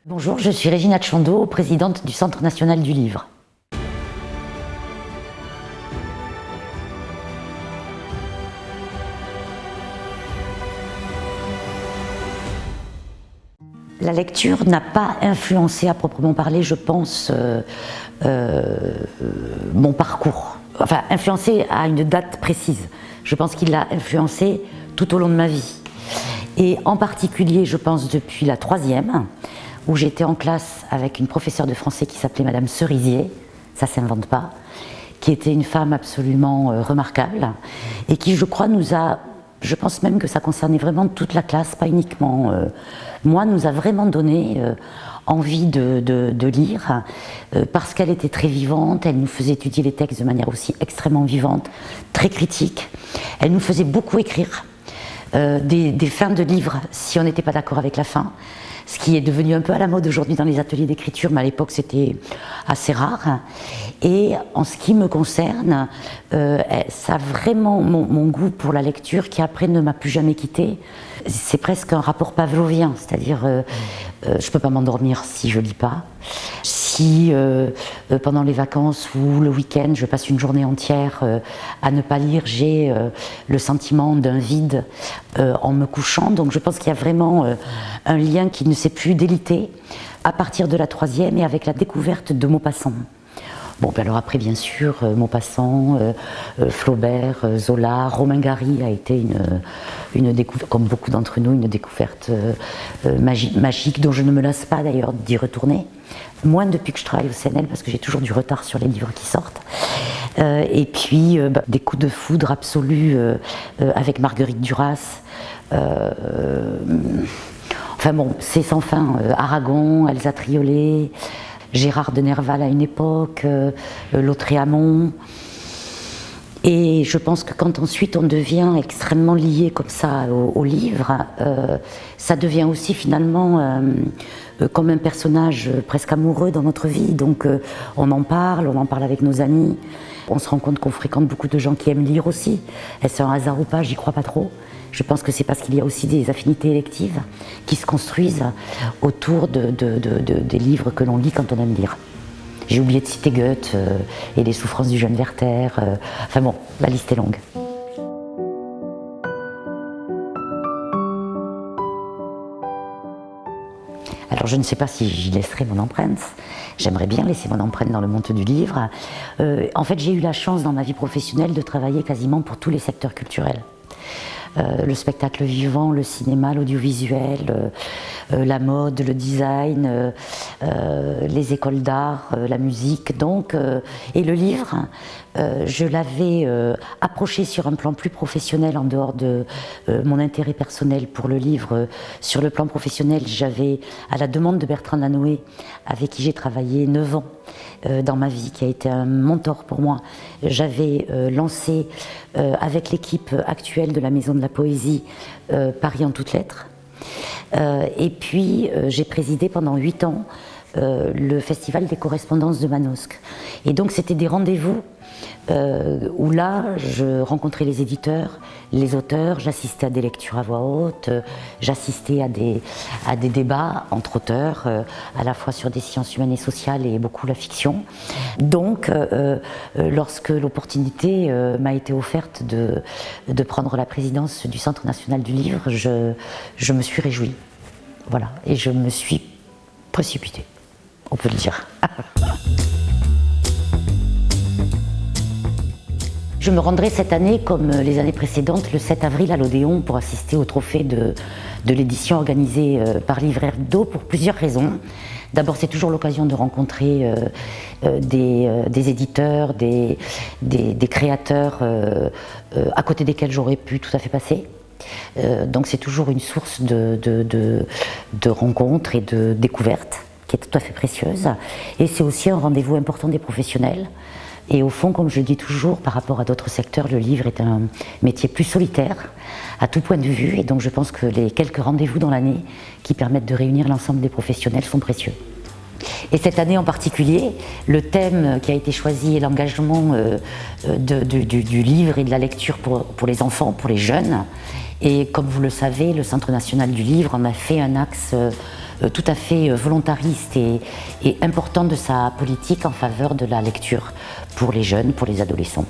Bonjour, je suis Régina Tchando, présidente du Centre national du livre. La lecture n'a pas influencé à proprement parler, je pense, mon parcours. Enfin, influencé à une date précise. Je pense qu'il l'a influencé tout au long de ma vie. Et en particulier, je pense, depuis la 3e, où j'étais en classe avec une professeure de français qui s'appelait Madame Cerisier, ça ne s'invente pas, qui était une femme absolument remarquable et qui, je crois, je pense même que ça concernait vraiment toute la classe, pas uniquement moi, nous a vraiment donné envie de lire parce qu'elle était très vivante, elle nous faisait étudier les textes de manière aussi extrêmement vivante, très critique. Elle nous faisait beaucoup écrire des fins de livres si on n'était pas d'accord avec la fin. Ce qui est devenu un peu à la mode aujourd'hui dans les ateliers d'écriture, mais à l'époque c'était assez rare. Et en ce qui me concerne, ça a vraiment mon goût pour la lecture qui après ne m'a plus jamais quitté. C'est presque un rapport pavlovien, c'est-à-dire je ne peux pas m'endormir si je lis pas. Si pendant les vacances ou le week-end je passe une journée entière à ne pas lire, j'ai le sentiment d'un vide en me couchant. Donc je pense qu'il y a vraiment un lien qui ne s'est plus délité à partir de la 3e et avec la découverte de Maupassant. Bon, puis alors après, bien sûr, Maupassant, Flaubert, Zola, Romain Gary a été une découverte, comme beaucoup d'entre nous, une découverte magique dont je ne me lasse pas d'ailleurs d'y retourner. Moins depuis que je travaille au CNL parce que j'ai toujours du retard sur les livres qui sortent. Et puis des coups de foudre absolus avec Marguerite Duras. Enfin bon, c'est sans fin. Aragon, Elsa Triolet, Gérard de Nerval à une époque, Lautréamont. Et je pense que quand ensuite on devient extrêmement lié comme ça au livre, ça devient aussi finalement comme un personnage presque amoureux dans notre vie. Donc on en parle avec nos amis. On se rend compte qu'on fréquente beaucoup de gens qui aiment lire aussi. Est-ce c'est un hasard ou pas? J'y crois pas trop. Je pense que c'est parce qu'il y a aussi des affinités électives qui se construisent autour des livres que l'on lit quand on aime lire. J'ai oublié de citer Goethe et les souffrances du jeune Werther. Enfin bon, la liste est longue. Alors je ne sais pas si j'y laisserai mon empreinte. J'aimerais bien laisser mon empreinte dans le monde du livre. En fait, j'ai eu la chance dans ma vie professionnelle de travailler quasiment pour tous les secteurs culturels. Le spectacle vivant, le cinéma, l'audiovisuel, la mode, le design, les écoles d'art, la musique, donc, et le livre. Je l'avais approché sur un plan plus professionnel en dehors de mon intérêt personnel pour le livre. Sur le plan professionnel, j'avais, à la demande de Bertrand Lanoé, avec qui j'ai travaillé 9 ans dans ma vie, qui a été un mentor pour moi, j'avais lancé avec l'équipe actuelle de la Maison de la Poésie Paris en toutes lettres. Et puis j'ai présidé pendant 8 ans le Festival des correspondances de Manosque. Et donc c'était des rendez-vous où là je rencontrais les éditeurs, les auteurs, j'assistais à des lectures à voix haute, j'assistais à des débats entre auteurs, à la fois sur des sciences humaines et sociales et beaucoup la fiction. Donc lorsque l'opportunité m'a été offerte de prendre la présidence du Centre national du livre, je me suis réjouie. Voilà, et je me suis précipitée, on peut le dire. Je me rendrai cette année, comme les années précédentes, le 7 avril à l'Odéon pour assister au trophée de l'édition organisée par Livre Hebdo pour plusieurs raisons. D'abord, c'est toujours l'occasion de rencontrer des éditeurs, des créateurs à côté desquels j'aurais pu tout à fait passer. Donc c'est toujours une source de rencontres et de découvertes qui est tout à fait précieuse. Et c'est aussi un rendez-vous important des professionnels. Et au fond, comme je le dis toujours, par rapport à d'autres secteurs, le livre est un métier plus solitaire, à tout point de vue. Et donc je pense que les quelques rendez-vous dans l'année qui permettent de réunir l'ensemble des professionnels sont précieux. Et cette année en particulier, le thème qui a été choisi est l'engagement du livre et de la lecture pour les enfants, pour les jeunes. Et comme vous le savez, le Centre national du livre en a fait un axe tout à fait volontariste et important de sa politique en faveur de la lecture pour les jeunes, pour les adolescents.